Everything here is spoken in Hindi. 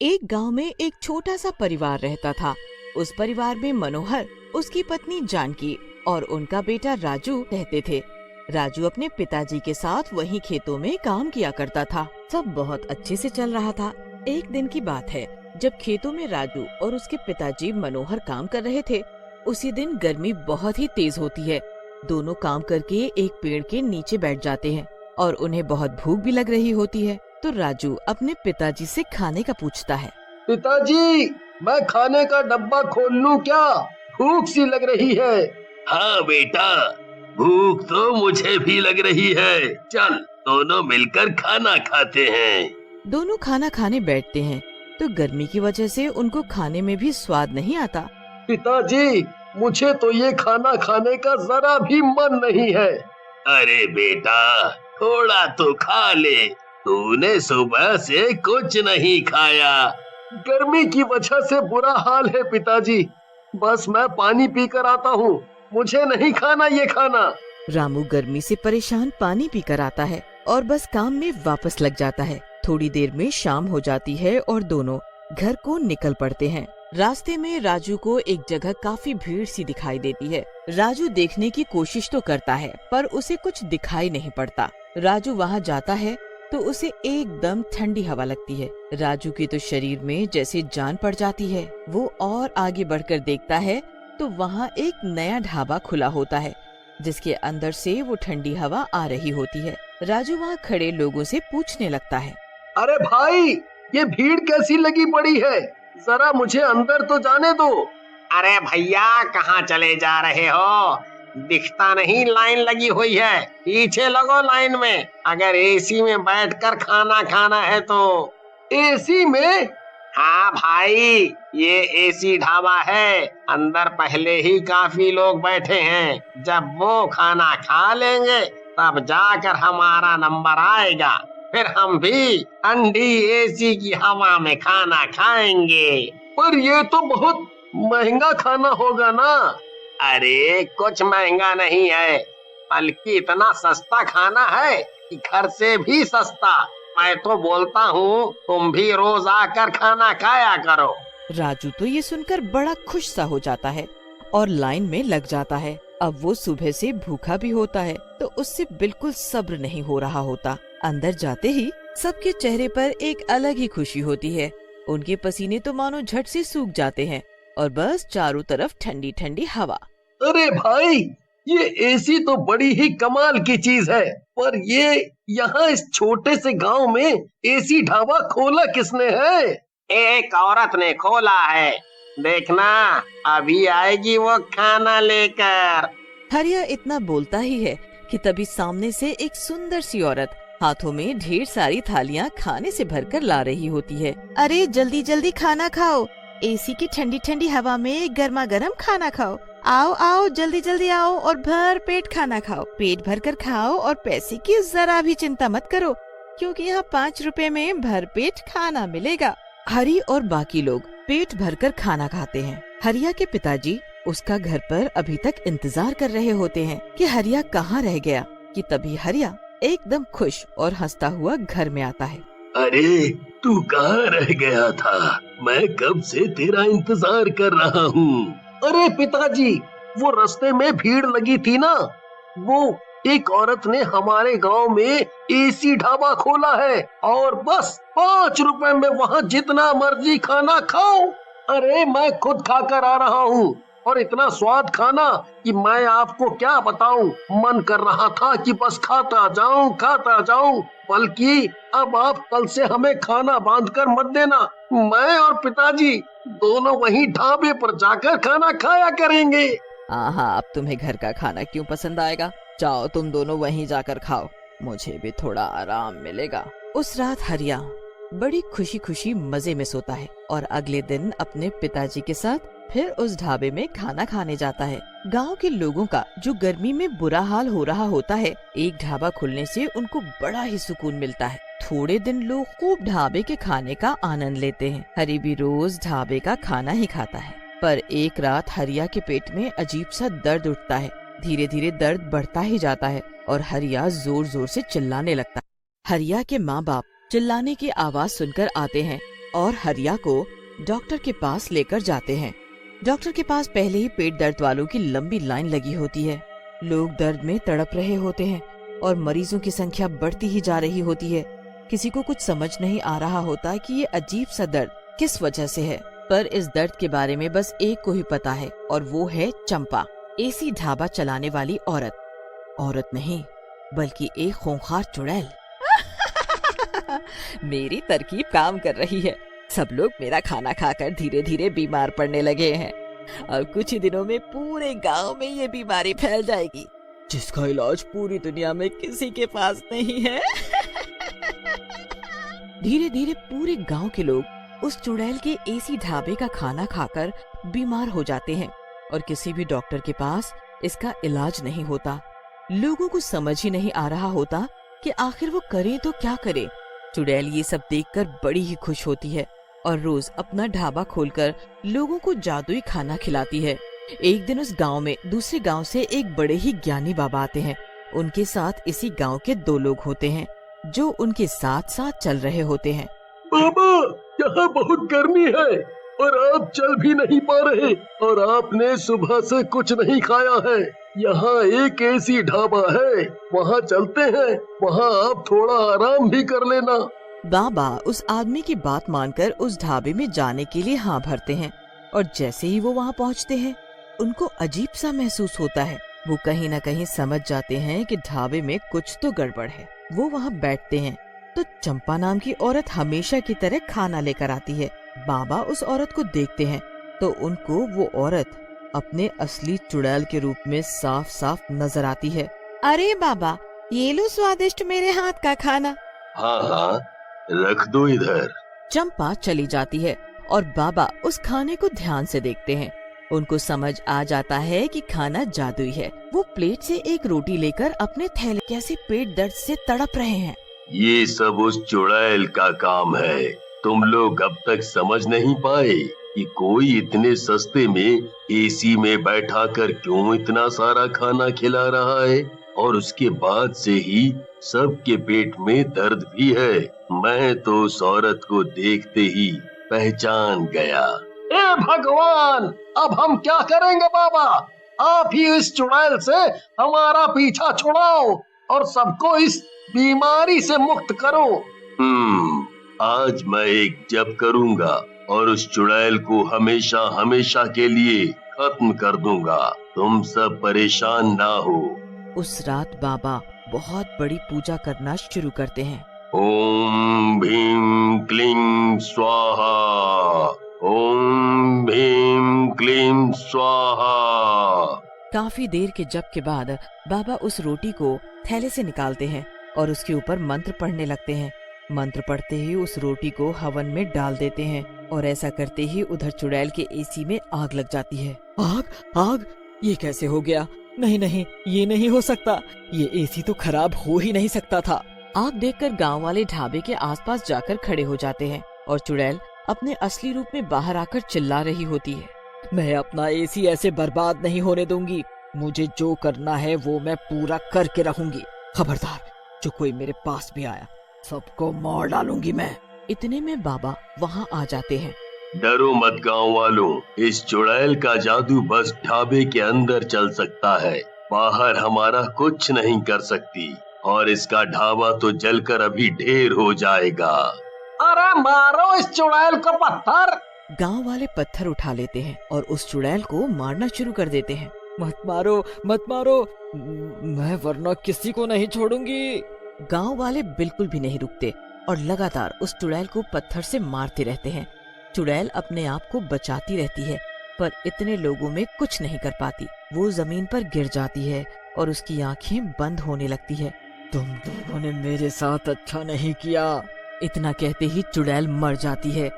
एक गांव में एक छोटा सा परिवार रहता था। उस परिवार में मनोहर, उसकी पत्नी जानकी और उनका बेटा राजू रहते थे। राजू अपने पिताजी के साथ वहीं खेतों में काम किया करता था। सब बहुत अच्छे से चल रहा था। एक दिन की बात है, जब खेतों में राजू और उसके पिताजी मनोहर काम कर रहे थे। उसी दिन गर्मी बहुत ही तेज होती है। दोनों काम करके एक पेड़ के नीचे बैठ जाते हैं और उन्हें बहुत भूख भी लग रही होती है। तो राजू अपने पिताजी से खाने का पूछता है। पिताजी, मैं खाने का डब्बा खोल लूं क्या? भूख सी लग रही है। हाँ बेटा, भूख तो मुझे भी लग रही है। चल दोनों मिलकर खाना खाते हैं। दोनों खाना खाने बैठते हैं तो गर्मी की वजह से उनको खाने में भी स्वाद नहीं आता। पिताजी, मुझे तो ये खाना खाने का जरा भी मन नहीं है। अरे बेटा, थोड़ा तो खा ले। तूने सुबह से कुछ नहीं खाया। गर्मी की वजह से बुरा हाल है पिताजी। बस मैं पानी पीकर आता हूँ। मुझे नहीं खाना ये खाना। रामू गर्मी से परेशान पानी पीकर आता है और बस काम में वापस लग जाता है। थोड़ी देर में शाम हो जाती है और दोनों घर को निकल पड़ते हैं। रास्ते में राजू को एक जगह काफी भीड़ सी दिखाई देती है। राजू देखने की कोशिश तो करता है पर उसे कुछ दिखाई नहीं पड़ता। राजू वहाँ जाता है तो उसे एकदम ठंडी हवा लगती है। राजू के तो शरीर में जैसे जान पड़ जाती है। वो और आगे बढ़कर देखता है तो वहाँ एक नया ढाबा खुला होता है जिसके अंदर से वो ठंडी हवा आ रही होती है। राजू वहाँ खड़े लोगों से पूछने लगता है, अरे भाई, ये भीड़ कैसी लगी पड़ी है? जरा मुझे अंदर तो जाने दो। अरे भैया, कहाँ चले जा रहे हो? दिखता नहीं लाइन लगी हुई है। पीछे लगो लाइन में। अगर एसी में बैठकर खाना खाना है तो। एसी में? हाँ भाई, ये एसी ढाबा है। अंदर पहले ही काफी लोग बैठे हैं। जब वो खाना खा लेंगे तब जाकर हमारा नंबर आएगा। फिर हम भी ठंडी एसी की हवा में खाना खाएंगे। पर ये तो बहुत महंगा खाना होगा ना? अरे कुछ महंगा नहीं है, बल्कि इतना सस्ता खाना है कि घर से भी सस्ता। मैं तो बोलता हूँ तुम भी रोज आकर खाना खाया करो। राजू तो ये सुनकर बड़ा खुश सा हो जाता है और लाइन में लग जाता है। अब वो सुबह से भूखा भी होता है तो उससे बिल्कुल सब्र नहीं हो रहा होता। अंदर जाते ही सबके चेहरे पर एक अलग ही खुशी होती है। उनके पसीने तो मानो झट से सूख जाते हैं और बस चारों तरफ ठंडी ठंडी हवा। अरे भाई, ये एसी तो बड़ी ही कमाल की चीज है। पर ये यहाँ इस छोटे से गांव में एसी ढाबा खोला किसने है? एक औरत ने खोला है। देखना, अभी आएगी वो खाना लेकर। हरिया इतना बोलता ही है कि तभी सामने से एक सुंदर सी औरत हाथों में ढेर सारी थालियां खाने से भरकर ला रही होती है। अरे जल्दी जल्दी खाना खाओ, एसी की ठंडी ठंडी हवा में गर्मा गर्म खाना खाओ। आओ आओ, जल्दी जल्दी आओ और भर पेट खाना खाओ। पेट भर कर खाओ और पैसे की जरा भी चिंता मत करो, क्योंकि यहाँ 5 रुपए में भर पेट खाना मिलेगा। हरी और बाकी लोग पेट भरकर खाना खाते हैं। हरिया के पिताजी उसका घर पर अभी तक इंतजार कर रहे होते हैं कि हरिया कहाँ रह गया। कि तभी हरिया एकदम खुश और हंसता हुआ घर में आता है। अरे तू कहाँ रह गया था? मैं कब से तेरा इंतजार कर रहा हूँ। अरे पिताजी, वो रास्ते में भीड़ लगी थी ना, वो एक औरत ने हमारे गांव में एसी ढाबा खोला है और बस 5 रुपए में वहाँ जितना मर्जी खाना खाओ। अरे मैं खुद खाकर आ रहा हूँ और इतना स्वाद खाना कि मैं आपको क्या बताऊं। मन कर रहा था कि बस खाता जाऊं। बल्कि अब आप कल से हमें खाना बांध कर मत देना। मैं और पिताजी दोनों वहीं ढाबे पर जाकर खाना खाया करेंगे। हाँ, अब तुम्हें घर का खाना क्यों पसंद आएगा? जाओ तुम दोनों वहीं जाकर खाओ, मुझे भी थोड़ा आराम मिलेगा। उस रात हरिया बड़ी खुशी खुशी मजे में सोता है और अगले दिन अपने पिताजी के साथ फिर उस ढाबे में खाना खाने जाता है। गांव के लोगों का जो गर्मी में बुरा हाल हो रहा होता है, एक ढाबा खुलने से उनको बड़ा ही सुकून मिलता है। थोड़े दिन लोग खूब ढाबे के खाने का आनंद लेते हैं। हरी भी रोज ढाबे का खाना ही खाता है। पर एक रात हरिया के पेट में अजीब सा दर्द उठता है। धीरे धीरे दर्द बढ़ता ही जाता है और हरिया जोर जोर से चिल्लाने लगता है। हरिया के माँ बाप चिल्लाने की आवाज सुनकर आते हैं और हरिया को डॉक्टर के पास लेकर जाते हैं। डॉक्टर के पास पहले ही पेट दर्द वालों की लंबी लाइन लगी होती है। लोग दर्द में तड़प रहे होते हैं और मरीजों की संख्या बढ़ती ही जा रही होती है। किसी को कुछ समझ नहीं आ रहा होता कि ये अजीब सा दर्द किस वजह से है, पर इस दर्द के बारे में बस एक को ही पता है और वो है चंपा, एसी ढाबा चलाने वाली औरत नहीं बल्कि एक खूंखार चुड़ैल। मेरी तरकीब काम कर रही है। सब लोग मेरा खाना खाकर धीरे धीरे बीमार पड़ने लगे हैं और कुछ ही दिनों में पूरे गांव में ये बीमारी फैल जाएगी, जिसका इलाज पूरी दुनिया में किसी के पास नहीं है। धीरे धीरे पूरे गांव के लोग उस चुड़ैल के एसी ढाबे का खाना खाकर बीमार हो जाते हैं और किसी भी डॉक्टर के पास इसका इलाज नहीं होता। लोगों को समझ ही नहीं आ रहा होता कि आखिर वो करे तो क्या करे। चुड़ैल ये सब देखकर बड़ी ही खुश होती है और रोज अपना ढाबा खोलकर लोगों को जादुई खाना खिलाती है। एक दिन उस गांव में दूसरे गांव से एक बड़े ही ज्ञानी बाबा आते हैं। उनके साथ इसी गांव के 2 लोग होते हैं जो उनके साथ साथ चल रहे होते हैं। बाबा, यहाँ बहुत गर्मी है और आप चल भी नहीं पा रहे और आपने सुबह से कुछ नहीं खाया है। यहाँ एक एसी ढाबा है, वहाँ चलते हैं, वहाँ आप थोड़ा आराम भी कर लेना। बाबा उस आदमी की बात मानकर उस ढाबे में जाने के लिए हाँ भरते हैं और जैसे ही वो वहाँ पहुँचते हैं उनको अजीब सा महसूस होता है। वो कहीं न कहीं समझ जाते हैं कि ढाबे में कुछ तो गड़बड़ है। वो वहाँ बैठते हैं तो चंपा नाम की औरत हमेशा की तरह खाना लेकर आती है। बाबा उस औरत को देखते हैं तो उनको वो औरत अपने असली चुड़ैल के रूप में साफ साफ नजर आती है। अरे बाबा, ये लो स्वादिष्ट मेरे हाथ का खाना। हाँ हाँ, रख दो इधर। चंपा चली जाती है और बाबा उस खाने को ध्यान से देखते हैं। उनको समझ आ जाता है कि खाना जादुई है। वो प्लेट से एक रोटी लेकर अपने थैले कैसे पेट दर्द से तड़प रहे हैं। ये सब उस चुड़ैल का काम है। तुम लोग अब तक समझ नहीं पाए कि कोई इतने सस्ते में एसी में बैठा कर क्यों इतना सारा खाना खिला रहा है, और उसके बाद से ही सबके पेट में दर्द भी है। मैं तो उस औरत को देखते ही पहचान गया। हे भगवान, अब हम क्या करेंगे बाबा? आप ही इस चुड़ैल से हमारा पीछा छुड़ाओ और सबको इस बीमारी से मुक्त करो। आज मैं एक जप करूंगा और उस चुड़ैल को हमेशा हमेशा के लिए खत्म कर दूंगा। तुम सब परेशान ना हो। उस रात बाबा बहुत बड़ी पूजा करना शुरू करते हैं। ओम भीम क्लीं स्वाहा, ओम भीम क्लीं स्वाहा। काफी देर के जप के बाद बाबा उस रोटी को थैले से निकालते हैं और उसके ऊपर मंत्र पढ़ने लगते हैं। मंत्र पढ़ते ही उस रोटी को हवन में डाल देते हैं और ऐसा करते ही उधर चुड़ैल के एसी में आग लग जाती है। आग आग, ये कैसे हो गया? नहीं नहीं, ये नहीं हो सकता। ये एसी तो खराब हो ही नहीं सकता था। आग देखकर गांव वाले ढाबे के आसपास जाकर खड़े हो जाते हैं और चुड़ैल अपने असली रूप में बाहर आकर चिल्ला रही होती है। मैं अपना एसी ऐसे बर्बाद नहीं होने दूंगी। मुझे जो करना है वो मैं पूरा करके रहूंगी। खबरदार, जो कोई मेरे पास भी आया सबको मार डालूंगी मैं। इतने में बाबा वहाँ आ जाते हैं। डरो मत गांव वालों, इस चुड़ैल का जादू बस ढाबे के अंदर चल सकता है, बाहर हमारा कुछ नहीं कर सकती, और इसका ढाबा तो जलकर अभी ढेर हो जाएगा। अरे मारो इस चुड़ैल को पत्थर। गांव वाले पत्थर उठा लेते हैं और उस चुड़ैल को मारना शुरू कर देते हैं। मत मारो मत मारो, मैं वरना किसी को नहीं छोड़ूंगी। गांव वाले बिल्कुल भी नहीं रुकते और लगातार उस चुड़ैल को पत्थर से मारते रहते हैं। चुड़ैल अपने आप को बचाती रहती है पर इतने लोगों में कुछ नहीं कर पाती। वो जमीन पर गिर जाती है और उसकी आंखें बंद होने लगती है। तुम लोगों ने मेरे साथ अच्छा नहीं किया। इतना कहते ही चुड़ैल मर जाती है